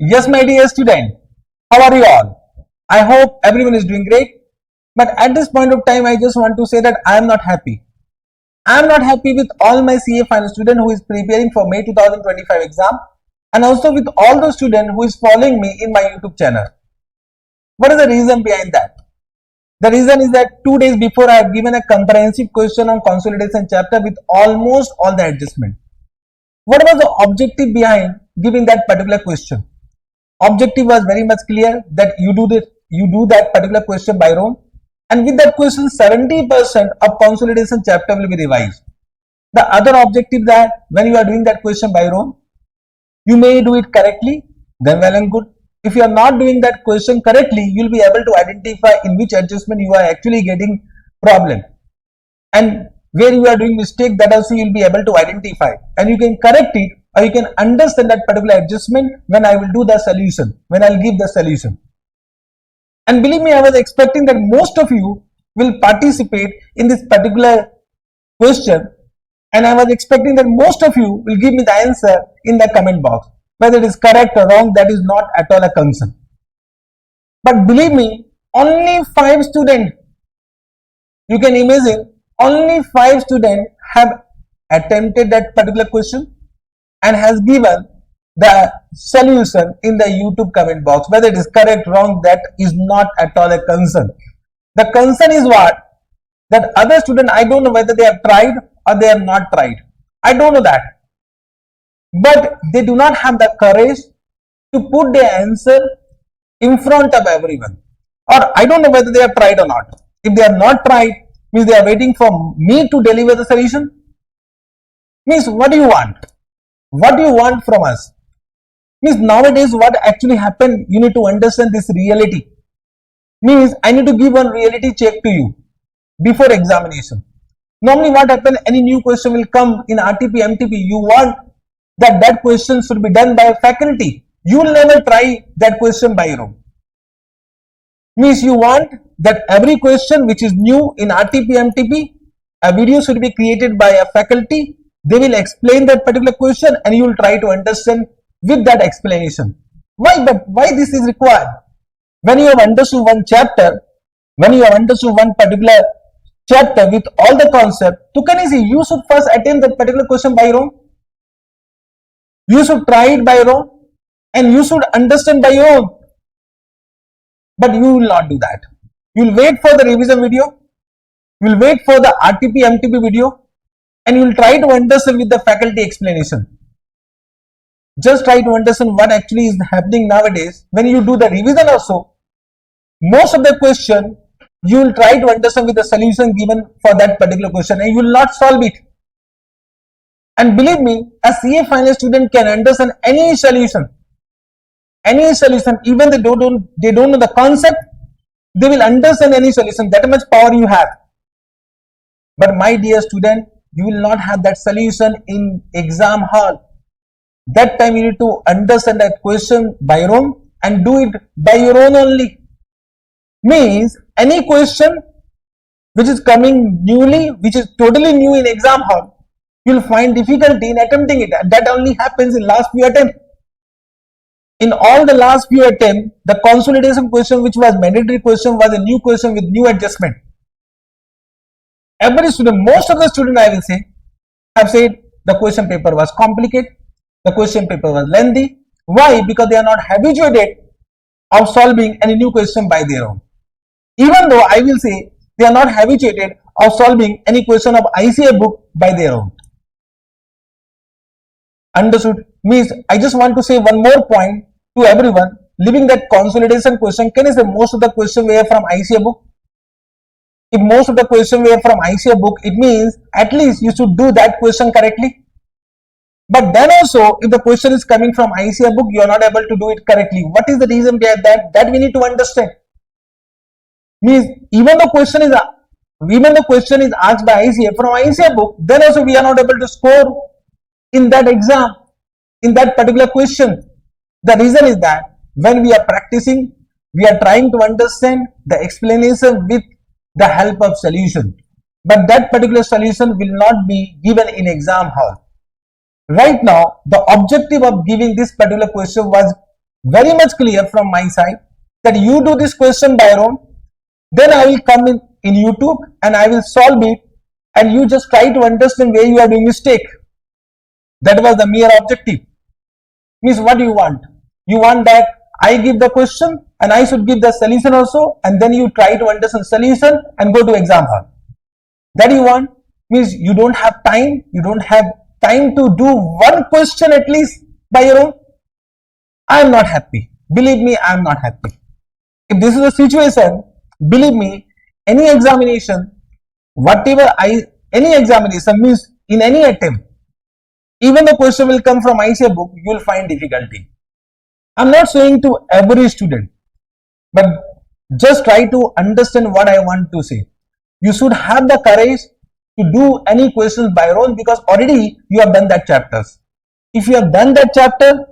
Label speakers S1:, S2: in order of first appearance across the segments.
S1: Yes, my dear student, how are you all? I hope everyone is doing great. But at this point of time, I just want to say that I am not happy. I am not happy with all my CA final student who is preparing for May 2025 exam, and also with all the student who is following me in my YouTube channel. What is the reason behind that? The reason is that 2 days before I have given a comprehensive question on consolidation chapter with almost all the adjustment. What was the objective behind giving that particular question? Objective was very much clear that you do that particular question by row, and with that question 70% of consolidation chapter will be revised. The other objective that when you are doing that question by row, you may do it correctly, then well and good. If you are not doing that question correctly, you will be able to identify in which adjustment you are actually getting problem, and where you are doing mistake, that also you will be able to identify, and you can correct it, or you can understand that particular adjustment when I will do the solution, when I will give the solution. And believe me, I was expecting that most of you will participate in this particular question, and I was expecting that most of you will give me the answer in the comment box. Whether it is correct or wrong, that is not at all a concern. But believe me, only 5 students, you can imagine, only 5 students have attempted that particular question and has given the solution in the YouTube comment box. Whether it is correct, wrong, that is not at all a concern. The concern is what? That other student, I don't know whether they have tried or they have not tried. I don't know that. But they do not have the courage to put their answer in front of everyone. Or I don't know whether they have tried or not. If they have not tried, means they are waiting for me to deliver the solution. Means what do you want? What do you want from us? Means nowadays what actually happened, you need to understand this reality. Means I need to give one reality check to you before examination. Normally what happens, any new question will come in RTP, MTP, you want that question should be done by a faculty. You will never try that question by your own. Means you want that every question which is new in RTP, MTP, a video should be created by a faculty. They will explain that particular question and you will try to understand with that explanation. Why? But why this is required? When you have understood one chapter, when you have understood one particular chapter with all the concept, to can you see, you should first attempt that particular question by your own. You should try it by your own and you should understand by your own. But you will not do that. You will wait for the revision video, you will wait for the RTP, MTP video, and you will try to understand with the faculty explanation. Just try to understand what actually is happening nowadays. When you do the revision also, most of the question you will try to understand with the solution given for that particular question, and you will not solve it. And believe me, a CA final student can understand any solution, even they don't know the concept, they will understand any solution. That much power you have. But my dear student, you will not have that solution in exam hall. That time you need to understand that question by your own and do it by your own only. Means any question which is coming newly, which is totally new in exam hall, you will find difficulty in attempting it. And that only happens in last few attempts. In all the last few attempts, the consolidation question which was mandatory question was a new question with new adjustment. Every student, most of the students I will say, have said the question paper was complicated, the question paper was lengthy. Why? Because they are not habituated of solving any new question by their own. Even though I will say they are not habituated of solving any question of ICA book by their own. Understood? Means I just want to say one more point to everyone. Leaving that consolidation question, can you say most of the question were from ICA book? If most of the question were from ICA book, it means at least you should do that question correctly. But then also, if the question is coming from ICA book, you are not able to do it correctly. What is the reason behind that? That we need to understand. Means even the question is asked by ICA from ICA book, then also we are not able to score in that exam, in that particular question. The reason is that when we are practicing, we are trying to understand the explanation with the help of solution. But that particular solution will not be given in exam hall. Right now, the objective of giving this particular question was very much clear from my side that you do this question by your own, then I will come in YouTube and I will solve it, and you just try to understand where you are doing mistake. That was the mere objective. Means what do you want? You want that I give the question and I should give the solution also, and then you try to understand solution and go to exam hall. That you want? Means you don't have time. You don't have time to do one question at least by your own. I am not happy. Believe me, I am not happy. If this is the situation, believe me, any examination, any examination means in any attempt, even the question will come from ICA book, you will find difficulty. I'm not saying to every student, but just try to understand what I want to say. You should have the courage to do any questions by your own, because already you have done that chapters. If you have done that chapter,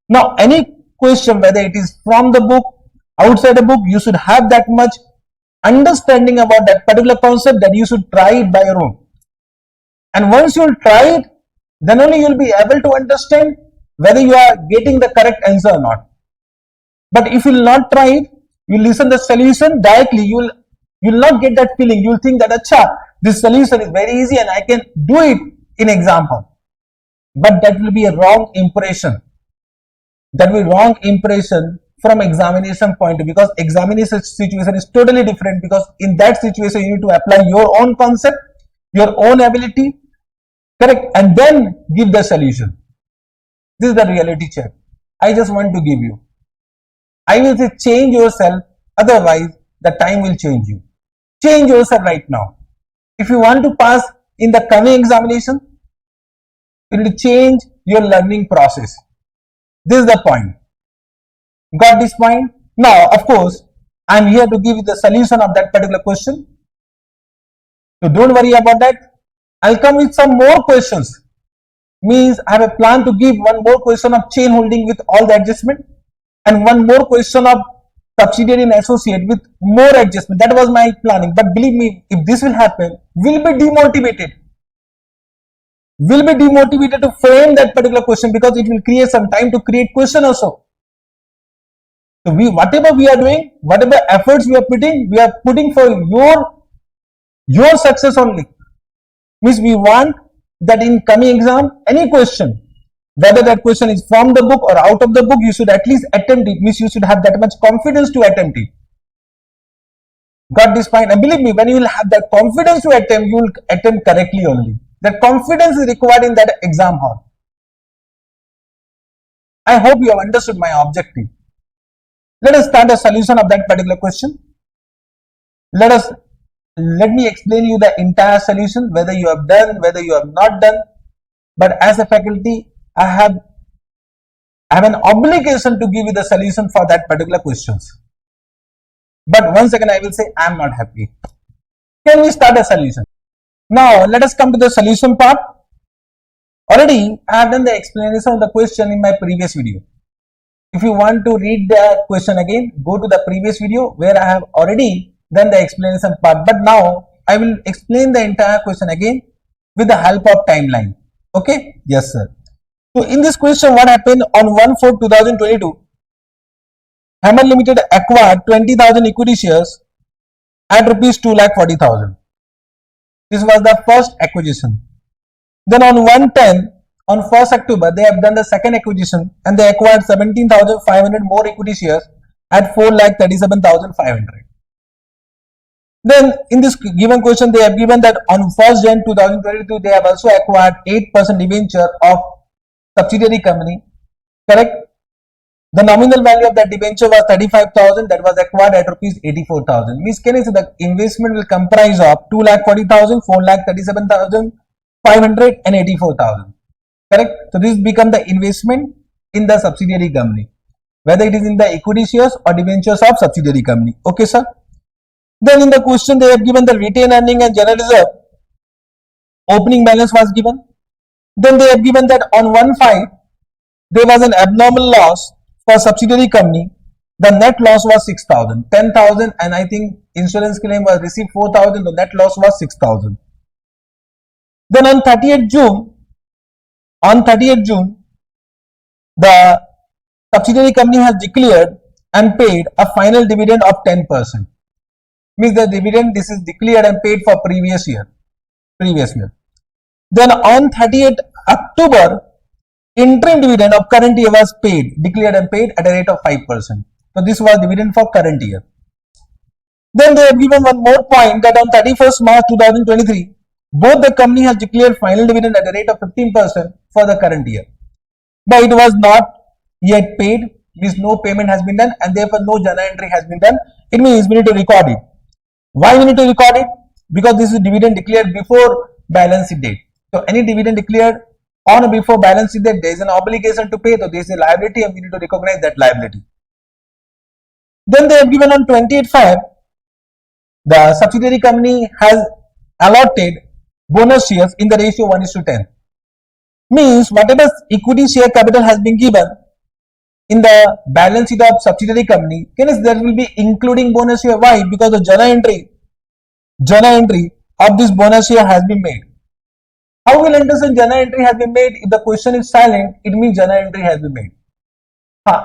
S1: now any question, whether it is from the book, outside the book, you should have that much understanding about that particular concept that you should try it by your own. And once you will try it, then only you will be able to understand whether you are getting the correct answer or not. But if you will not try it, you listen the solution directly, you will not get that feeling. You will think that, acha, this solution is very easy and I can do it in exam hall. But that will be a wrong impression. That will be wrong impression from examination point of view, because examination situation is totally different, because in that situation you need to apply your own concept, your own ability, correct, and then give the solution. This is the reality check I just want to give you. I will say change yourself, otherwise the time will change you. Change yourself right now. If you want to pass in the coming examination, you need to change your learning process. This is the point. Got this point? Now, of course, I am here to give you the solution of that particular question. So don't worry about that. I'll come with some more questions. Means I have a plan to give one more question of chain holding with all the adjustment, and one more question of subsidiary and associate with more adjustment. That was my planning. But believe me, if this will happen, we'll be demotivated. We'll be demotivated to frame that particular question, because it will create some time to create question also. So whatever we are doing, whatever efforts we are putting for your success only. Means we want that in coming exam, any question, whether that question is from the book or out of the book, you should at least attempt it. Means you should have that much confidence to attempt it. Got this point? And believe me, when you will have that confidence to attempt, you will attempt correctly only. That confidence is required in that exam hall. I hope you have understood my objective. Let us start a solution of that particular question. Let me explain you the entire solution, whether you have done, whether you have not done. But as a faculty, I have an obligation to give you the solution for that particular questions. But once again, I will say I am not happy. Can we start a solution? Now, let us come to the solution part. Already, I have done the explanation of the question in my previous video. If you want to read the question again, go to the previous video where I have already done the explanation part. But now, I will explain the entire question again with the help of timeline. Okay? Yes, sir. So, in this question, what happened on 1/4/2022? Hammer Limited acquired 20,000 equity shares at rupees 2,40,000. This was the first acquisition. Then on 1/10, on 1st October, they have done the second acquisition and they acquired 17,500 more equity shares at 4,37,500. Then in this given question, they have given that on 1st Jan 2022, they have also acquired 8% debenture of subsidiary company. Correct? The nominal value of that debenture was 35,000, that was acquired at rupees 84,000. Means can I say the investment will comprise of 2,40,000, 4,37,500 and 84,000. Correct? So this become the investment in the subsidiary company, whether it is in the equity shares or debentures of subsidiary company. Okay, sir. Then in the question they have given the retained earning and general reserve. Opening balance was given. Then they have given that on 1/5 there was an abnormal loss for subsidiary company. The net loss was 6,000, 10,000, and I think insurance claim was received 4,000. The net loss was 6,000. Then on 30th June, the subsidiary company has declared and paid a final dividend of 10%. Means the dividend this is declared and paid for previous year. Then on 30th October, interim dividend of current year was declared and paid at a rate of 5%. So this was dividend for current year. Then they have given one more point that on 31st March 2023, both the company has declared final dividend at a rate of 15% for the current year. But it was not yet paid, means no payment has been done and therefore no journal entry has been done. It means we need to record it. Why we need to record it? Because this is dividend declared before balance sheet date. So any dividend declared on or before balance sheet date, there is an obligation to pay, so there is a liability and we need to recognize that liability. Then they have given on 28/5, the subsidiary company has allotted bonus shares in the ratio 1:10. Means whatever equity share capital has been given in the balance sheet of subsidiary company, there will be including bonus share. Why? Because the journal entry of this bonus share has been made. How will understand journal entry has been made? If the question is silent, it means journal entry has been made.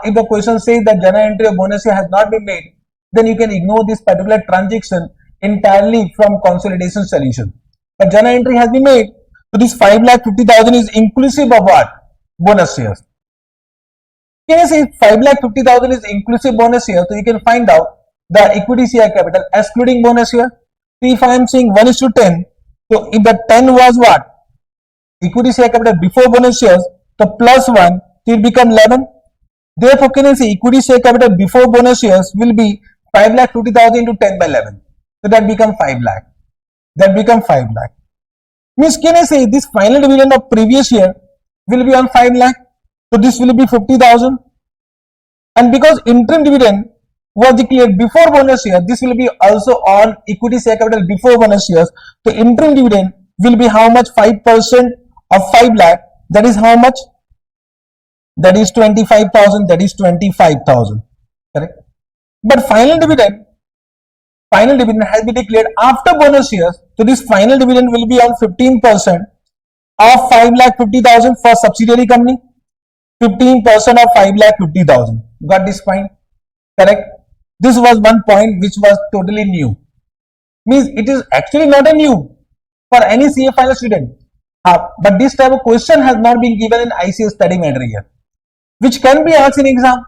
S1: If the question says that journal entry of bonus share has not been made, then you can ignore this particular transaction entirely from consolidation solution. But journal entry has been made. So this 5,50,000 is inclusive of what? Bonus shares. Can you say 5,50,000 is inclusive bonus share? So you can find out the equity share capital excluding bonus share. So if I am saying 1:10, so if the 10 was what? Equity share capital before bonus shares, so plus 1, it will become 11. Therefore, can you say equity share capital before bonus shares will be 5,50,000 into 10 by 11. So that become 5 lakh. That become 5 lakh. Means can I say this final dividend of previous year will be on 5 lakh. So this will be 50,000. And because interim dividend was declared before bonus year, this will be also on equity share capital before bonus years. So interim dividend will be how much? 5% of 5 lakh. That is how much? That is 25,000. That is 25,000. Correct. But final dividend has been declared after bonus years. So this final dividend will be on 15% of 5,50,000 for subsidiary company. 15% of 5,50,000. Got this point? Correct. This was one point which was totally new. Means it is actually not a new for any CA final student. But this type of question has not been given in ICS study material, which can be asked in exam.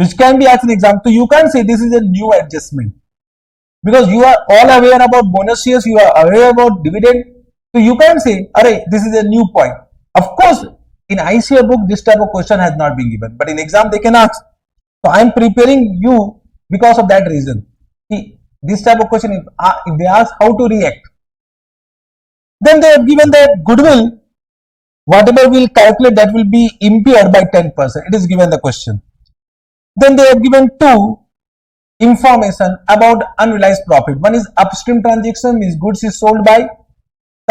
S1: So you can't say this is a new adjustment because you are all aware about bonus shares, you are aware about dividend. So you can't say, "Arey, this is a new point." Of course, in ICA book, this type of question has not been given, but in exam they can ask. So I am preparing you because of that reason. See, this type of question, if they ask how to react, then they have given that goodwill, whatever we will calculate, that will be impaired by 10%. It is given the question. Then they have given two information about unrealized profit. One is upstream transaction, means goods is sold by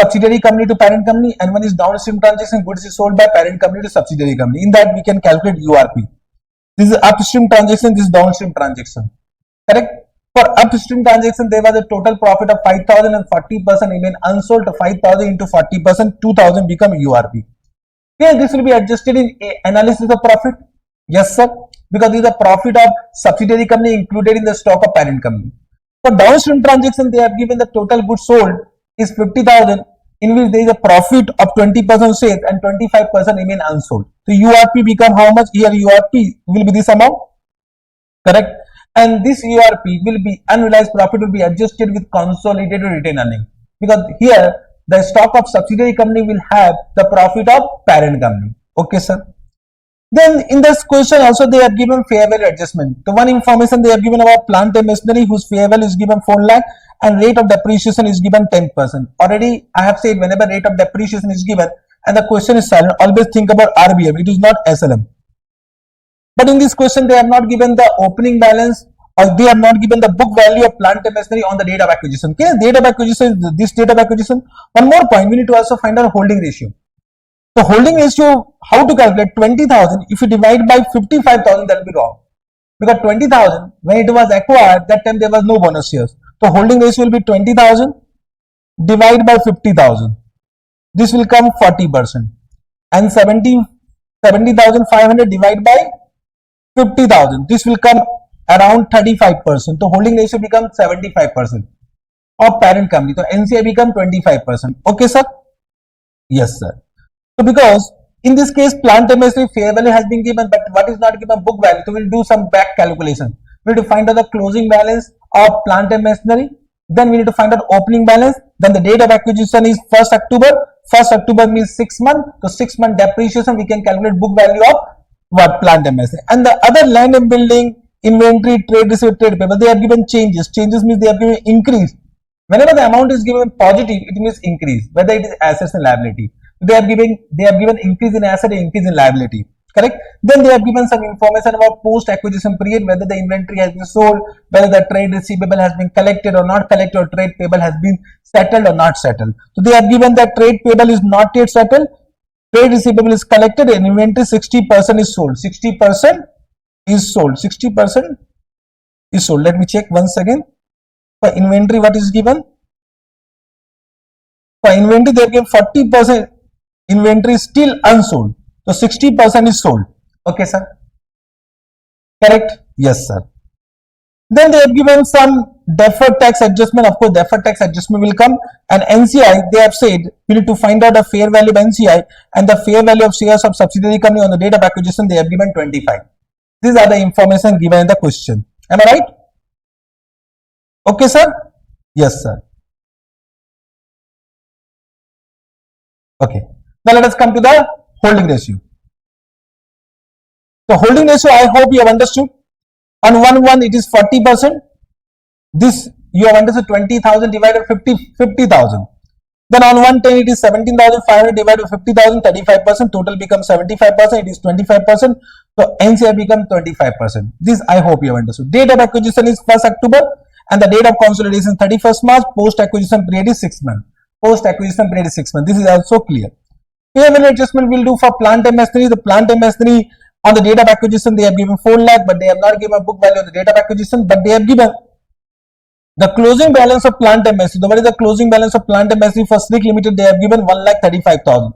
S1: subsidiary company to parent company, and one is downstream transaction, goods is sold by parent company to subsidiary company. In that we can calculate URP. This is upstream transaction, this is downstream transaction. Correct? For upstream transaction, there was a total profit of 5,000 and 40% remain unsold. To 5,000 into 40%, 2,000 become URP. Yes, this will be adjusted in analysis of profit. Yes, sir. Because this is the profit of subsidiary company included in the stock of parent company. For downstream transaction, they have given the total goods sold is 50,000, in which there is a profit of 20% sales and 25% remain unsold. So URP become how much? Here URP will be this amount. Correct? And this URP will be unrealized profit will be adjusted with consolidated retained earning, because here the stock of subsidiary company will have the profit of parent company. Okay, sir. Then in this question also they have given fair value adjustment. The one information they have given about plant and machinery whose fair value is given 4 lakh and rate of depreciation is given 10%. Already I have said whenever rate of depreciation is given and the question is silent, always think about RBM. It is not SLM. But in this question they have not given the opening balance, or they have not given the book value of plant and machinery on the date of acquisition. Okay, date of acquisition, this date of acquisition. One more point, we need to also find out holding ratio. So holding ratio, how to calculate? 20,000, if you divide by 55,000, that will be wrong. Because 20,000, when it was acquired, that time there was no bonus shares. So holding ratio will be 20,000 divided by 50,000. This will come 40%. And 70,500 divided by 50,000. This will come around 35%. So holding ratio becomes 75% of parent company. So NCI become 25%. Okay, sir? Yes, sir. So because in this case, plant machinery fair value has been given, but what is not given? Book value. So we'll do some back calculation. We need to find out the closing balance of plant and machinery. Then we need to find out opening balance. Then the date of acquisition is 1st October. 1st October means 6 months. So 6 month depreciation, we can calculate book value of what? Plant and machinery. And the other land and building, inventory, trade receipt, trade payable, they are given changes. Changes means they are given increase. Whenever the amount is given positive, it means increase, whether it is assets and liability. They are given increase in asset and increase in liability. Correct? Then they have given some information about post acquisition period, whether the inventory has been sold, whether the trade receivable has been collected or not collected, or trade payable has been settled or not settled. So they have given that trade payable is not yet settled, trade receivable is collected, and inventory 60% is sold. 60% is sold. 60% is sold. Let me check once again. For inventory, what is given? For inventory, they have given 40% inventory is still unsold. So 60% is sold. Okay, sir. Correct? Yes, sir. Then they have given some deferred tax adjustment. Of course, deferred tax adjustment will come. And NCI, they have said we need to find out the fair value of NCI and the fair value of shares of subsidiary company on the date of acquisition. They have given 25. These are the information given in the question. Am I right? Okay, sir? Yes, sir. Okay. Now let us come to the holding ratio. The holding ratio, I hope you have understood. On 1 it is 40%. This you have understood, 20,000 divided 50,000. Then on 110 it is 17,500 divided 50,000, 35%. Total becomes 75%. It is 25%. So NCI becomes 25%. This I hope you have understood. Date of acquisition is 1st October and the date of consolidation 31st March. Post acquisition period is 6 months. Post acquisition period is 6 months. This is also clear. Fair value adjustment will do for plant and machinery. The plant and machinery on the date of acquisition they have given 4 lakh, but they have not given a book value on the date of acquisition, but they have given the closing balance of plant and machinery. What is the closing balance of plant and machinery for SRIC Limited? They have given 1,35,000.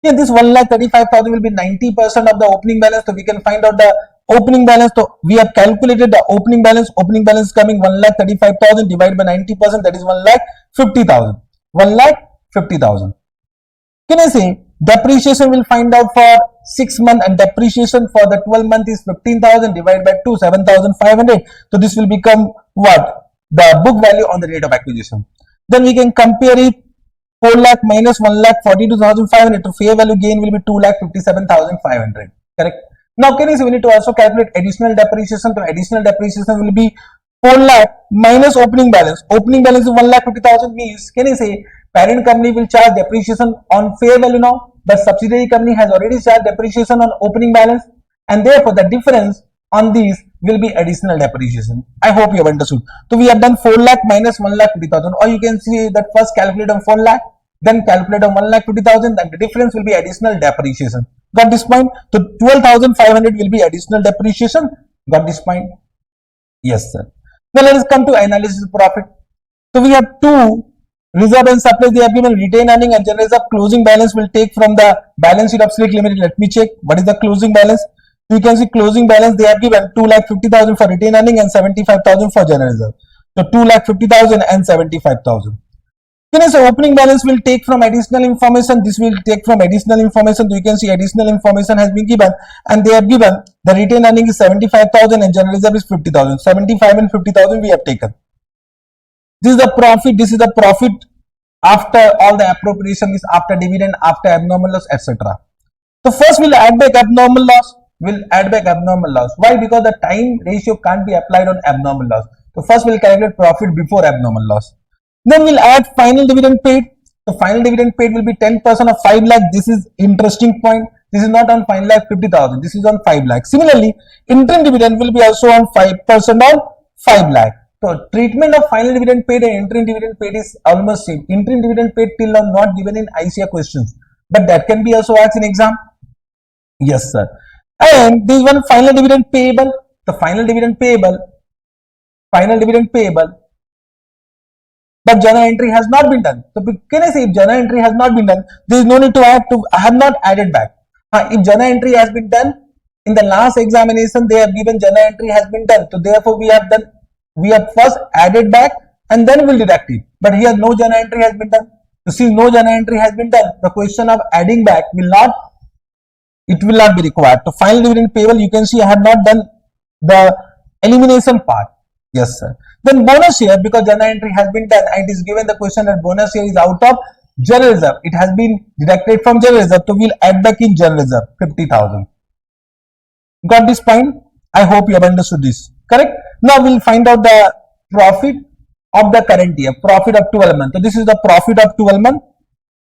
S1: Here this 1,35,000 will be 90% of the opening balance. So we can find out the opening balance. So we have calculated the opening balance. Opening balance is coming 1,35,000 divided by 90%. That is 1,50,000. 1,50,000. Can I say depreciation will find out for 6 months and depreciation for the 12 month is 15,000 divided by 2, 7,500. So this will become what? The book value on the date of acquisition. Then we can compare it 4 lakh minus 1,42,500 to fair value gain will be 2,57,500. Correct? Now can you see we need to also calculate additional depreciation. So additional depreciation will be 4 lakh minus opening balance. Opening balance is 1,50,000 means can you say parent company will charge depreciation on fair value now, but subsidiary company has already charged depreciation on opening balance, and therefore the difference on these will be additional depreciation. I hope you have understood. So we have done 4 lakh minus 1,50,000, or you can see that first calculate on 4 lakh, then calculate on 1,50,000, and the difference will be additional depreciation. Got this point? So 12,500 will be additional depreciation. Got this point? Yes, sir. Now let us come to analysis of profit. So we have two reserve and surplus. They have given retained earning and general reserve. Closing balance will take from the balance sheet of SRIC Limited. Let me check what is the closing balance. You can see closing balance they have given 2,50,000 for retained earning and 75,000 for general reserve. So 2,50,000 and 75,000. Can I say opening balance will take from additional information. This will take from additional information. So you can see additional information has been given, and they have given the retained earning is 75,000 and general reserve is 50,000. 75 and 50,000 we have taken. This is the profit. This is the profit after all the appropriation is after dividend, after abnormal loss, etc. So first we'll add back abnormal loss. Why? Because the time ratio can't be applied on abnormal loss. So first we'll calculate profit before abnormal loss. Then we'll add final dividend paid. The final dividend paid will be 10% of 5 lakh. This is interesting point. This is not on 5,50,000. This is on 5 lakh. Similarly, interim dividend will be also on 5% on 5 lakh. So treatment of final dividend paid and interim dividend paid is almost same. Interim dividend paid till now not given in ICA questions, but that can be also asked in exam. Yes, sir. And this one final dividend payable. The final dividend payable. But journal entry has not been done. So can I say if journal entry has not been done, there is no need to add to. I have not added back. If journal entry has been done, in the last examination they have given journal entry has been done. So therefore we have first added back and then we'll deduct it. But here no journal entry has been done. So since no journal entry has been done, the question of adding back will not be required. So final dividend payable, you can see I have not done the elimination part. Yes, sir. Then bonus share, because journal entry has been done and it is given the question that bonus share is out of general reserve. It has been deducted from general reserve. So we'll add back in general reserve 50,000. Got this point? I hope you have understood this. Correct? Now we'll find out the profit of the current year. Profit of 12 months. So this is the profit of 12 months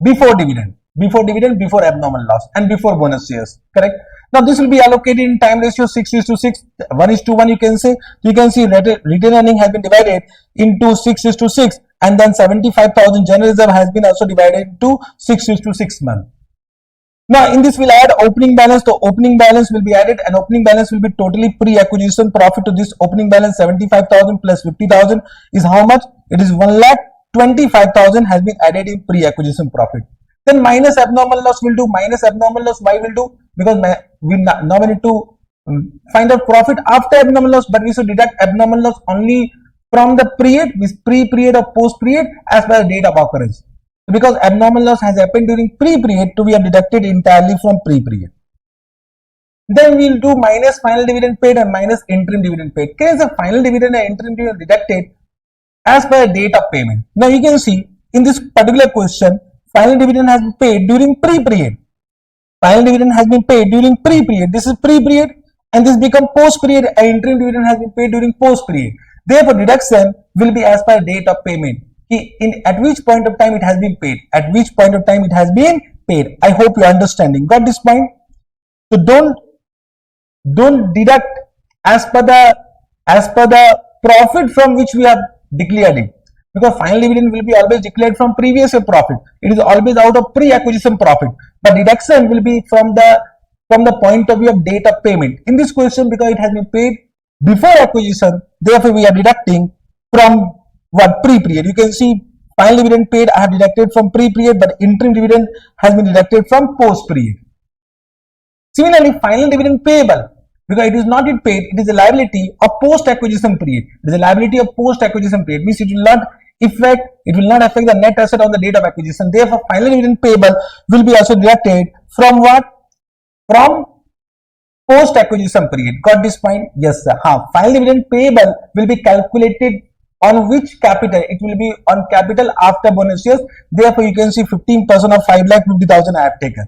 S1: before dividend, before abnormal loss, and before bonus shares. Correct? Now this will be allocated in time ratio 6:6, 1:1. You can say retained earning has been divided into 6:6, and then 75,000 general reserve has been also divided into 6:6 months. Now in this we'll add opening balance. The opening balance will be added, and opening balance will be totally pre-acquisition profit. To this opening balance 75,000 plus 50,000 is how much? It is 1,25,000 has been added in pre-acquisition profit. Then minus abnormal loss will do. Minus abnormal loss, why will do? Because we now need to find out profit after abnormal loss, but we should deduct abnormal loss only from the period, with pre-period or post-period as per the date of occurrence. Because abnormal loss has happened during pre-period, to be deducted entirely from pre-period. Then we'll do minus final dividend paid and minus interim dividend paid. Okay, the final dividend and interim dividend deducted as per the date of payment. Now you can see in this particular question, final dividend has been paid during pre-period. Final dividend has been paid during pre-period. This is pre-period and this become post-period, and interim dividend has been paid during post-period. Therefore, deduction will be as per date of payment. At which point of time it has been paid. At which point of time it has been paid. I hope you are understanding. Got this point? So don't deduct as per the profit from which we have declared it. Because final dividend will be always declared from previous year profit. It is always out of pre-acquisition profit. But deduction will be from the point of view of date of payment. In this question, because it has been paid before acquisition, therefore we are deducting from what? Pre-period. You can see final dividend paid I have deducted from pre-period, but interim dividend has been deducted from post-period. Similarly, final dividend payable, because it is not yet paid, it is a liability of post-acquisition period. It is a liability of post-acquisition period, means it will not affect the net asset on the date of acquisition. Therefore, final dividend payable will be also deducted from what? From post-acquisition period. Got this point? Yes, sir. Final dividend payable will be calculated on which capital? It will be on capital after bonus shares. Therefore, you can see 15% of 5,50,000 I have taken.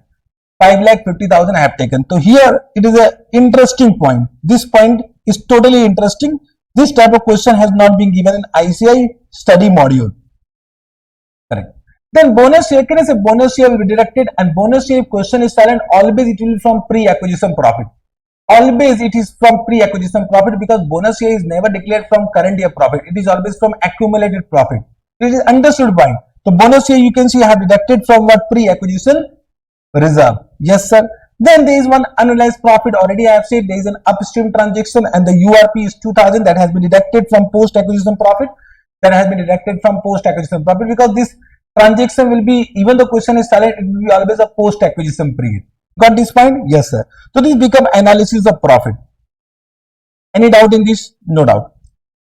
S1: 5,50,000 I have taken. So here it is an interesting point. This point is totally interesting. This type of question has not been given in ICI study module. Correct. Then bonus share, can I say bonus share will be deducted, and bonus share question is silent, always it will be from pre-acquisition profit. Always it is from pre-acquisition profit, because bonus share is never declared from current year profit. It is always from accumulated profit. It is understood point. So bonus share you can see I have deducted from what? Pre-acquisition reserve. Yes, sir. Then there is one unrealized profit. Already I have said there is an upstream transaction and the URP is 2,000 that has been deducted from post-acquisition profit. Because this transaction will be, even the question is silent, it will be always a post-acquisition period. Got this point? Yes, sir. So this become analysis of profit. Any doubt in this? No doubt.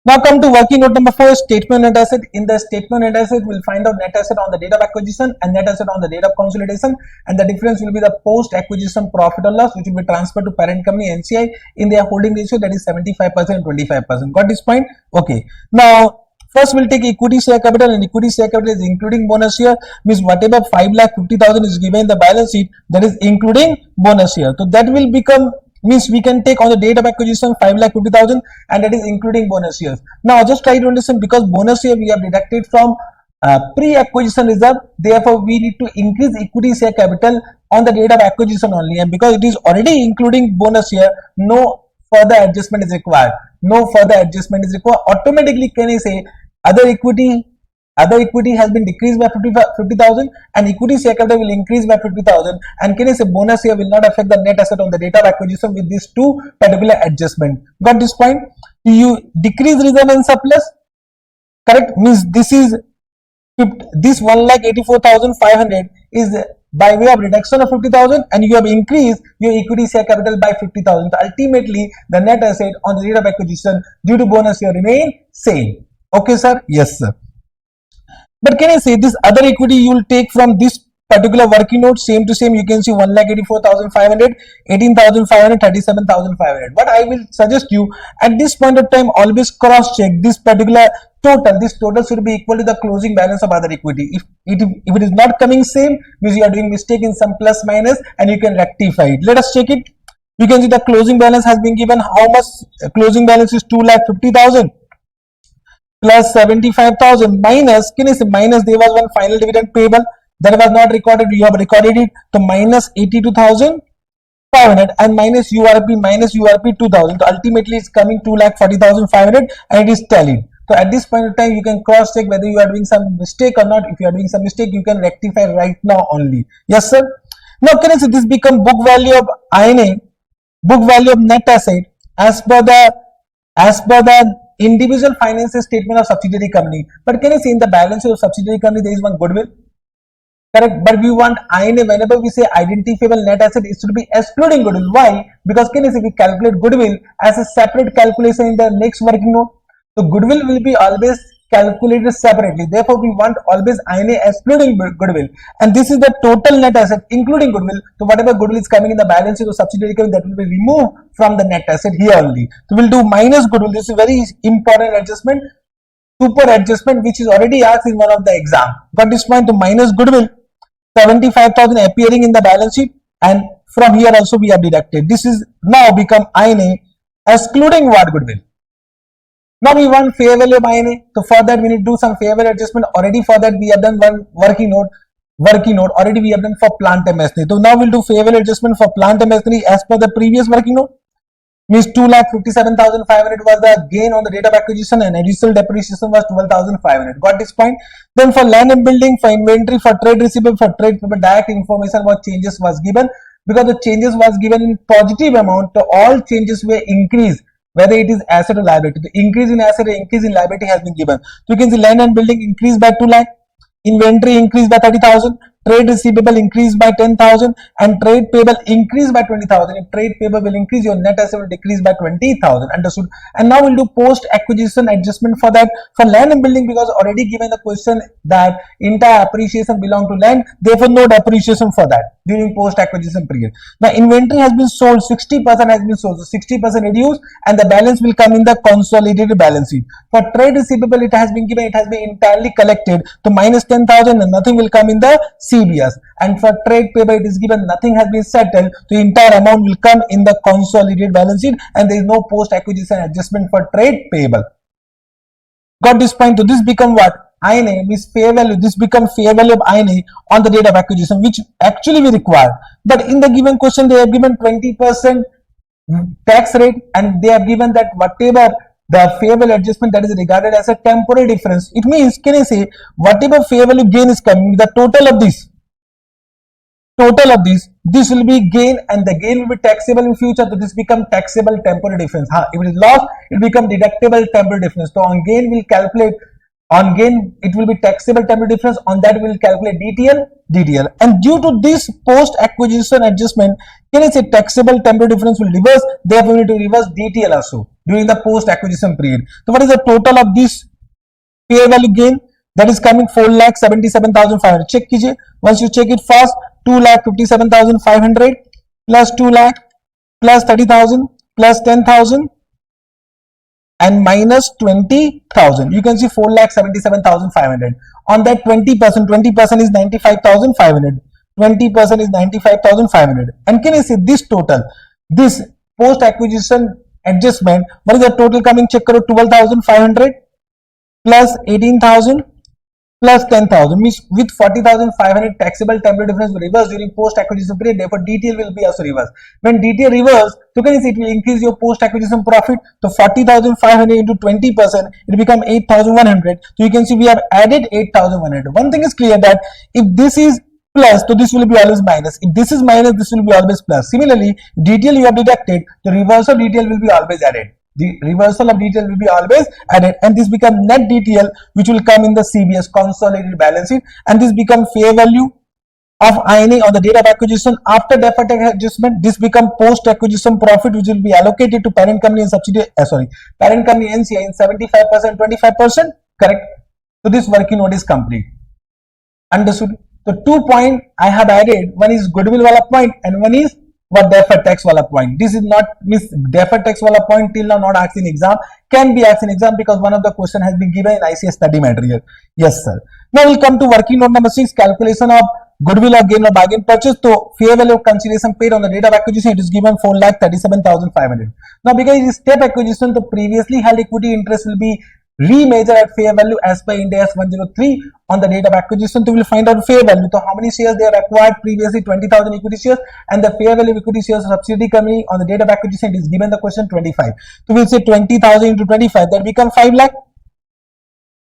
S1: Now come to working note number 4, statement net asset. In the statement net asset, we'll find out net asset on the date of acquisition and net asset on the date of consolidation, and the difference will be the post-acquisition profit or loss, which will be transferred to parent company NCI in their holding ratio, that is 75% and 25%. Got this point? Okay. Now first we'll take equity share capital, and equity share capital is including bonus share, means whatever 5,50,000 is given in the balance sheet, that is including bonus share. So that will become, means we can take on the date of acquisition 5,50,000 and that is including bonus shares. Now just try to understand, because bonus share we have deducted from pre-acquisition reserve, therefore we need to increase equity share capital on the date of acquisition only, and because it is already including bonus share, no further adjustment is required. Automatically, can I say other equity has been decreased by 50,000 and equity share capital will increase by 50,000, and can I say bonus share will not affect the net asset on the date of acquisition with these two particular adjustment. Got this point? You decrease reserve and surplus, correct, means this 1,84,500 is by way of reduction of 50,000 and you have increased your equity share capital by 50,000. So ultimately the net asset on the date of acquisition due to bonus share remain same. Okay sir? Yes sir. But can I say this other equity you will take from this particular working note same to same, you can see 1,84,500, 18,500, 37,500. But I will suggest you at this point of time always cross check this particular total. This total should be equal to the closing balance of other equity. If it is not coming same, means you are doing mistake in some plus minus and you can rectify it. Let us check it. You can see the closing balance has been given. How much closing balance is 2,50,000 plus 75,000 minus, can you say minus, there was one final dividend payable that was not recorded, you have recorded it, so minus 82,500 and minus URP 2,000. So ultimately it's coming 2,40,500 and it is tallied. So at this point of time you can cross check whether you are doing some mistake or not. If you are doing some mistake you can rectify right now only. Yes sir. Now can I say this become book value of INA, book value of net asset as per the individual financial statement of subsidiary company. But can you see in the balance sheet of subsidiary company there is one goodwill? Correct. But we want INA, whenever we say identifiable net asset, it should be excluding goodwill. Why? Because can you see we calculate goodwill as a separate calculation in the next working note. So goodwill will be always calculated separately. Therefore, we want always INA excluding goodwill. And this is the total net asset including goodwill. So whatever goodwill is coming in the balance sheet of subsidiary company, that will be removed from the net asset here only. So we'll do minus goodwill. This is very important adjustment, super adjustment, which is already asked in one of the exam. Got this point? To minus goodwill, 75,000 appearing in the balance sheet, and from here also we have deducted. This is now become INA excluding what goodwill. Now we want fair value of INA. So for that we need to do some fair value adjustment. Already for that we have done one working note. Already we have done for plant and machinery. So now we'll do fair value adjustment for plant and machinery as per the previous working note. Means 2,57,500 was the gain on the date of acquisition and additional depreciation was 12,500. Got this point? Then for land and building, for inventory, for trade receivable, for trade payable, direct information what changes was given. Because the changes was given in positive amount, so all changes were increased, whether it is asset or liability. The increase in asset or increase in liability has been given. So you can see land and building increased by 2 lakh, inventory increased by 30,000, trade receivable increased by 10,000 and trade payable increased by 20,000. If trade payable will increase, your net asset will decrease by 20,000. Understood? And now we'll do post acquisition adjustment for that. For land and building, because already given the question that entire appreciation belong to land, therefore no depreciation for that during post acquisition period. Now inventory has been sold, 60% has been sold, so 60% reduced and the balance will come in the consolidated balance sheet. For trade receivable, it has been given, it has been entirely collected, to minus 10,000 and nothing will come in the CBS. And for trade payable, it is given nothing has been settled, the entire amount will come in the consolidated balance sheet and there is no post acquisition adjustment for trade payable. Got this point? So this become what? INA means fair value. This becomes fair value of INA on the date of acquisition, which actually we require. But in the given question, they have given 20% tax rate and they have given that whatever the fair value adjustment that is regarded as a temporary difference. It means, can I say, whatever fair value gain is coming, the total of this will be gain and the gain will be taxable in future. So this become taxable temporary difference. If it is loss, it become deductible temporary difference. So on gain we'll calculate, on gain it will be taxable temporary difference, on that we will calculate DTL. And due to this post acquisition adjustment, can I say taxable temporary difference will reverse, therefore we need to reverse DTL also during the post acquisition period. So what is the total of this fair value gain? That is coming 4,77,500. Check कीजिए. Once you check it fast, 2,57,500 plus 2 lakh plus 30,000 plus 10,000 and minus 20,000. You can see 4,77,500. On that 20% is 95,500. 20% is 95,500. And can you see this total? This post acquisition adjustment, what is the total coming? Check karo, 12,500 plus 18,000 plus 10,000, means with 40,500 taxable temporary difference will reverse during post acquisition period. Therefore DTL will be also reversed. When DTL reverse, so can you see it will increase your post acquisition profit. So 40,500 into 20%, it become 8,100. So you can see we have added 8,100. One thing is clear, that if this is plus, so this will be always minus. If this is minus, this will be always plus. Similarly, DTL you have deducted, the reversal DTL will be always added. The reversal of DTL will be always added, and this become net DTL, which will come in the CBS consolidated balance sheet, and this become fair value of INA on the date of acquisition after deferred tax adjustment. This become post acquisition profit which will be allocated to parent company and subsidiary, parent company NCI in 75%, 25%, correct? So this working note is complete. Understood? So 2 point I have added, one is goodwill wala point and one is what deferred tax wala point. This is not deferred tax wala point till now not asked in exam, can be asked in exam because one of the question has been given in ICS study material. Yes sir. Now we'll come to working note number 6, calculation of goodwill or gain or bargain purchase. So fair value of consideration paid on the date of acquisition, it is given 4,37,500. Now because it is step acquisition, the previously held equity interest will be remeasured at fair value as per Ind AS 103 on the date of acquisition. So we will find out fair value. So how many shares they are acquired previously? 20,000 equity shares, and the fair value of equity shares of subsidiary company on the date of acquisition, it is given the question 25. So we will say 20,000 into 25, that becomes 5 lakh.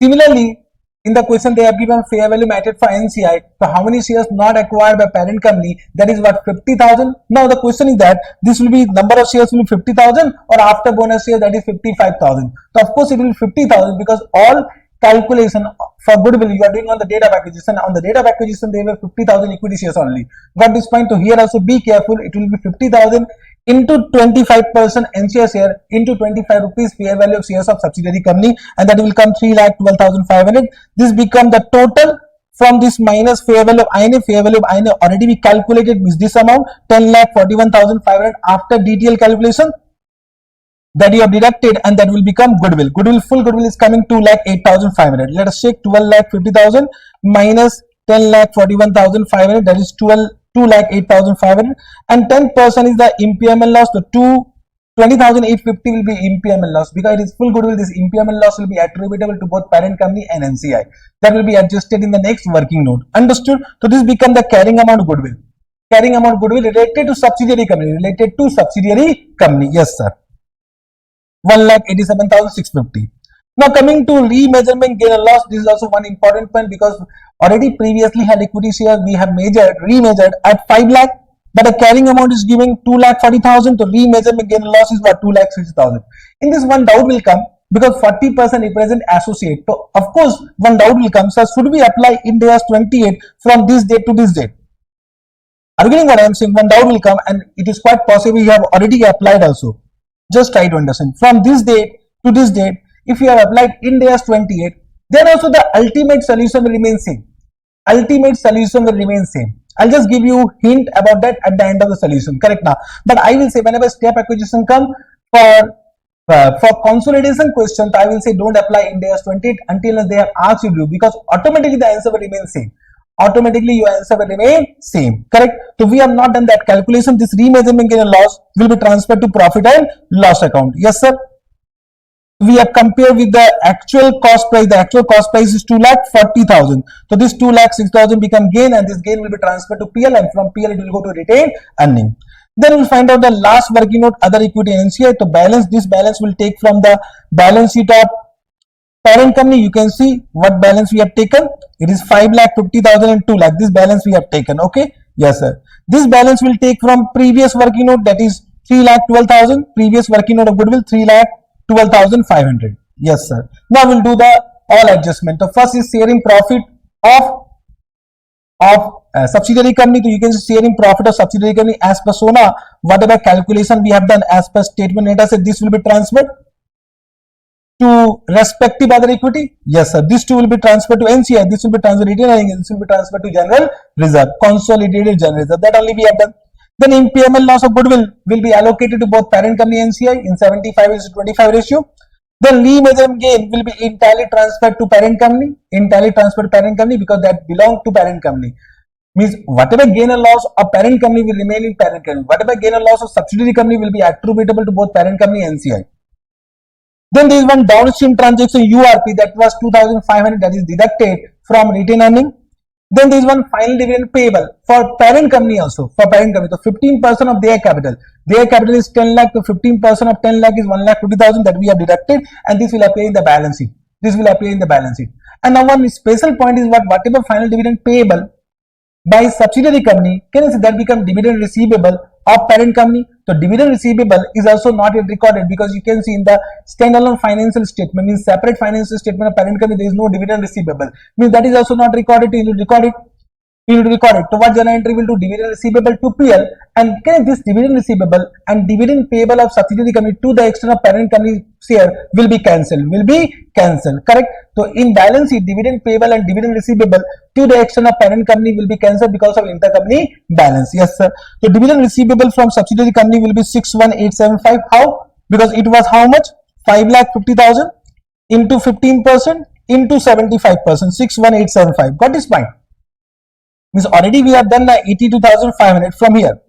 S1: Similarly, in the question they have given fair value method for NCI. So how many shares not acquired by parent company? That is what, 50,000. Now the question is that this will be number of shares will be 50,000 or after bonus share, that is 55,000. So of course it will be 50,000 because all calculation for goodwill you are doing on the date of acquisition. On the date of acquisition they were 50,000 equity shares only. Got this point? So here also be careful. It will be 50,000 into 25% NCI share into 25 rupees fair value of shares of subsidiary company, and that will come 3,12,500. This become the total from this minus fair value of INA. Fair value of INA already we calculated with this amount 10,41,500 after detailed calculation that you have deducted, and that will become goodwill. Goodwill, full goodwill is coming 2,08,500. Let us check 12,50,000 minus 10,41,500, that is 2,08,500, and 10% is the impairment loss. The 20,850 will be impairment loss because it is full goodwill. This impairment loss will be attributable to both parent company and NCI. That will be adjusted in the next working note. Understood? So this become the carrying amount goodwill. Carrying amount goodwill related to subsidiary company. Related to subsidiary company. Yes, sir. 1,87,650. Now coming to remeasurement gain and loss, this is also one important point because already previously had equity share we have remeasured at 5 lakh, but the carrying amount is giving 2,40,000. So remeasurement gain and loss is what, 2,60,000. In this one doubt will come because 40% represent associate. So of course one doubt will come, so should we apply Ind AS 28 from this date to this date? Are you getting what I am saying? One doubt will come, and it is quite possible you have already applied also. Just try to understand from this date to this date. If you have applied Ind AS 28, then also the ultimate solution will remain same. Ultimate solution will remain same. I'll just give you hint about that at the end of the solution, correct now. But I will say whenever step acquisition come for consolidation questions, I will say don't apply Ind AS 28 until they have asked you to do, because automatically the answer will remain same. Automatically your answer will remain same, correct? So we have not done that calculation. This remeasurement gain and loss will be transferred to profit and loss account. Yes, sir. We have compared with the actual cost price. The actual cost price is 2,40,000. So this 2,06,000 become gain, and this gain will be transferred to PL, and from PL it will go to retained earning. Then we'll find out the last working note, other equity NCI. So balance, this balance will take from the balance sheet of parent company. You can see what balance we have taken. It is 5,50,000 and 2 lakh. This balance we have taken. Okay. Yes, sir. This balance will take from previous working note, that is 3,12,000. Previous working note of goodwill 3,12,500. Yes, sir. Now we'll do the all adjustment. The first is sharing profit of subsidiary company. So you can see sharing profit of subsidiary company as per SONA. Whatever calculation we have done as per statement data set, this will be transferred to respective other equity. Yes, sir. This too will be transferred to NCI. This will be transferred to retained earnings. This will be transferred to general reserve, consolidated general reserve. That only we have done. Then impairment loss of goodwill will be allocated to both parent company and NCI in 75:25 ratio. Then remeasurement gain will be entirely transferred to parent company. Entirely transferred to parent company because that belongs to parent company. Means whatever gain or loss of parent company will remain in parent company. Whatever gain or loss of subsidiary company will be attributable to both parent company and NCI. Then there is one downstream transaction URP that was 2,500, that is deducted from retained earning. Then there is one final dividend payable for parent company also. For parent company, so 15% of their capital. Their capital is 10 lakh, so 15% of 10 lakh is 1,50,000 that we have deducted, and this will appear in the balance sheet. This will appear in the balance sheet. And now one special point is whatever final dividend payable by subsidiary company, can you see that become dividend receivable of parent company? So dividend receivable is also not yet recorded because you can see in the standalone financial statement, means separate financial statement of parent company, there is no dividend receivable. Means that is also not recorded. You will record it. You need to record it. So what journal entry will do? Dividend receivable to PL, and can this dividend receivable and dividend payable of subsidiary company to the extent of parent company share will be cancelled. Correct. So in balance sheet, dividend payable and dividend receivable to the extent of parent company will be cancelled because of intercompany balance. Yes, sir. So dividend receivable from subsidiary company will be 61875. How? Because it was how much? 5,50,000 into 15% into 75%. 61875. Got this point? Means already we have done the 82,500 from here.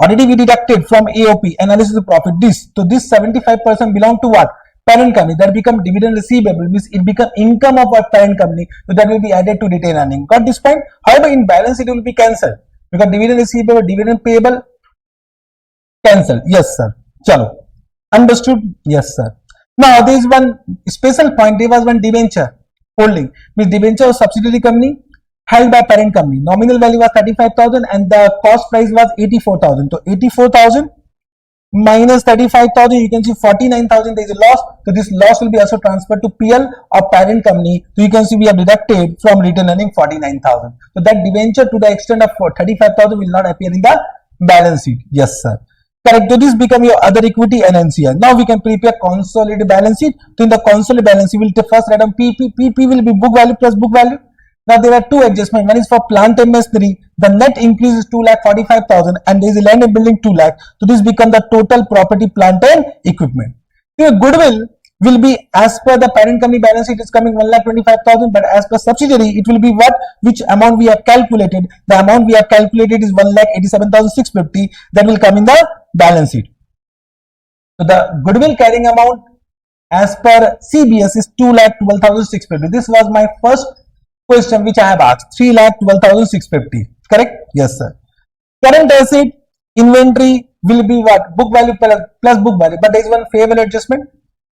S1: Already we deducted from AOP, analysis of profit, this. So this 75% belong to what? Parent company. That become dividend receivable, means it become income of our parent company. So that will be added to retained earning. Got this point? However, in balance it will be cancelled because dividend receivable, dividend payable cancelled. Yes, sir. Chalo. Understood? Yes, sir. Now there is one special point. There was one debenture holding. Means debenture of subsidiary company held by parent company. Nominal value was 35,000 and the cost price was 84,000. So 84,000 minus 35,000, you can see 49,000. There is a loss. So this loss will be also transferred to PL of parent company. So you can see we have deducted from retained earning 49,000. So that debenture to the extent of 35,000 will not appear in the balance sheet. Yes, sir. Correct. So this become your other equity and NCR. Now we can prepare consolidated balance sheet. So in the consolidated balance sheet, we will first write down PP. PP will be book value plus book value. Now there are two adjustments. One is for plant and machinery. The net increase is 2,45,000 and there is a land and building 2 lakh. So this become the total property, plant and equipment. Your goodwill will be as per the parent company balance sheet is coming 1,25,000, but as per subsidiary it will be what, which amount we have calculated. The amount we have calculated is 1,87,650. That will come in the balance sheet. So the goodwill carrying amount as per CBS is 2,12,650. This was my first question which I have asked. 3,12,650. Correct? Yes, sir. Current asset inventory will be what? Book value plus book value. But there is one fair value adjustment.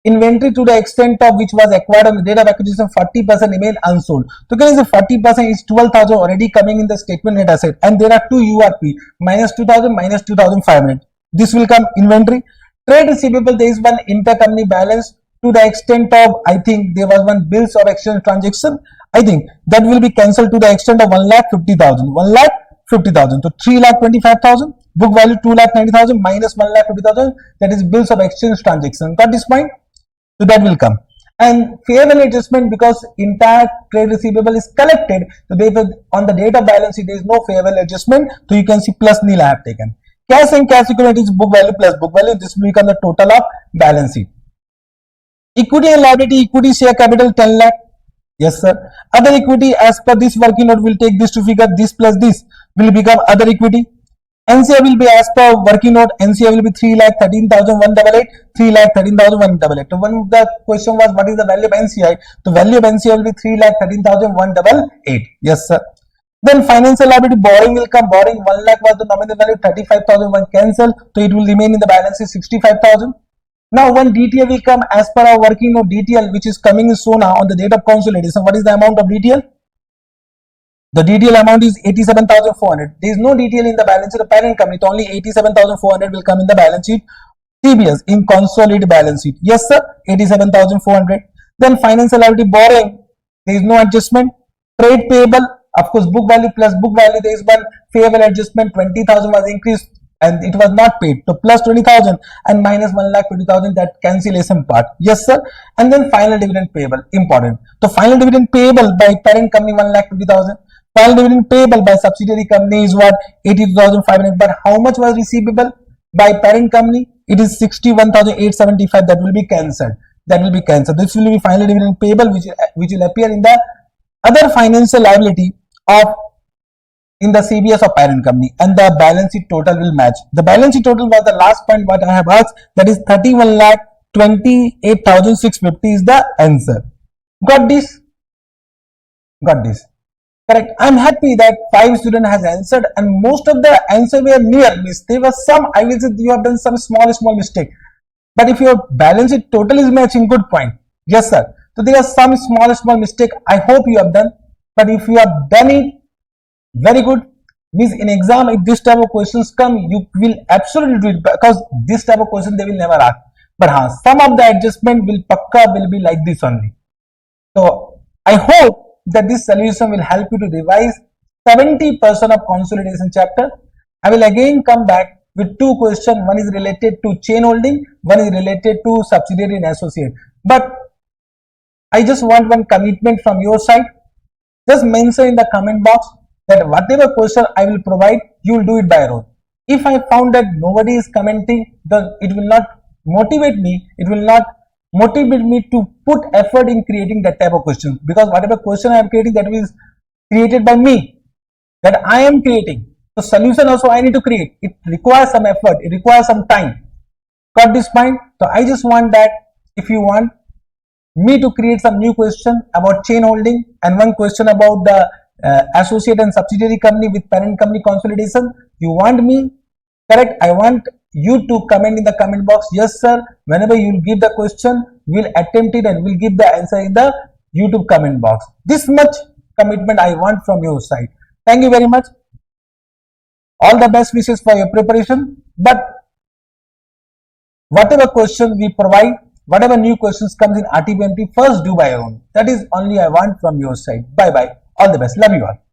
S1: Inventory to the extent of which was acquired on the date of acquisition, 40% remain unsold. So can you say 40% is 12,000 already coming in the statement net asset, and there are two URP minus 2,000 minus 2,500. This will come inventory. Trade receivable, there is one intercompany balance to the extent of, I think there was one bills of exchange transaction. I think that will be cancelled to the extent of 1,50,000. 1,50,000. So 3,25,000. Book value 2,90,000 minus 1,50,000. That is bills of exchange transaction. Got this point? So that will come. And fair value adjustment, because entire trade receivable is collected. So therefore on the date of balance sheet there is no fair value adjustment. So you can see plus nil I have taken. Cash and cash equivalent is book value plus book value. This will become the total of balance sheet. Equity and liability, equity share capital 10 lakh. Yes, sir. Other equity as per this working note will take this to figure this plus this will become other equity. NCI will be as per working note. NCI will be 3,13,188. 3,13,188. So one of the question was what is the value of NCI? The value of NCI will be 3,13,188. Yes, sir. Then financial liability borrowing will come. Borrowing 1 lakh was the nominal value. 35,001 cancel. So it will remain in the balance is 65,000. Now one DTL will come as per our working note. DTL which is coming in Sona on the date of consolidation. What is the amount of DTL? The DTL amount is 87,400. There is no DTL in the balance sheet of parent company. So only 87,400 will come in the balance sheet. CBS in consolidated balance sheet. Yes, sir. 87,400. Then financial liability borrowing. There is no adjustment. Trade payable. Of course, book value plus book value. There is one fair value adjustment. 20,000 was increased and it was not paid. So plus 20,000 and minus 1,50,000, that cancellation part. Yes, sir. And then final dividend payable. Important. So final dividend payable by parent company 1,50,000. Final dividend payable by subsidiary company is what? 82,500. But how much was receivable by parent company? It is 61,875. That will be cancelled. That will be cancelled. This will be final dividend payable which will appear in the other financial liability of in the CBS of parent company, and the balance sheet total will match. The balance sheet total was the last point what I have asked, that is 31,28,650 is the answer. Got this? Got this? Correct. I am happy that 5 students has answered and most of the answer were near. There was some, I will say you have done some small mistake. But if your balance sheet total is matching, good point. Yes, sir. So there are some small mistake. I hope you have done. But if you have done it, very good. Means in exam, if this type of questions come, you will absolutely do it because this type of question they will never ask. But some of the adjustment will be like this only. So I hope that this solution will help you to revise 70% of consolidation chapter. I will again come back with two questions. One is related to chain holding, one is related to subsidiary and associate. But I just want one commitment from your side. Just mention in the comment box that whatever question I will provide, you will do it by your own. If I found that nobody is commenting, then it will not motivate me. It will not motivate me to put effort in creating that type of question, because whatever question I am creating, that is created by me, that I am creating. So solution also I need to create. It requires some effort. It requires some time. Got this point? So I just want that if you want me to create some new question about chain holding and one question about the associate and subsidiary company with parent company consolidation, you want me, correct? I want you to comment in the comment box, yes sir, whenever you will give the question, we'll attempt it and we'll give the answer in the YouTube comment box. This much commitment I want from your side. Thank you very much. All the best wishes for your preparation. But whatever question we provide, whatever new questions comes in RTPMT, first do by your own. That is only I want from your side. Bye bye. All the best. Love you all.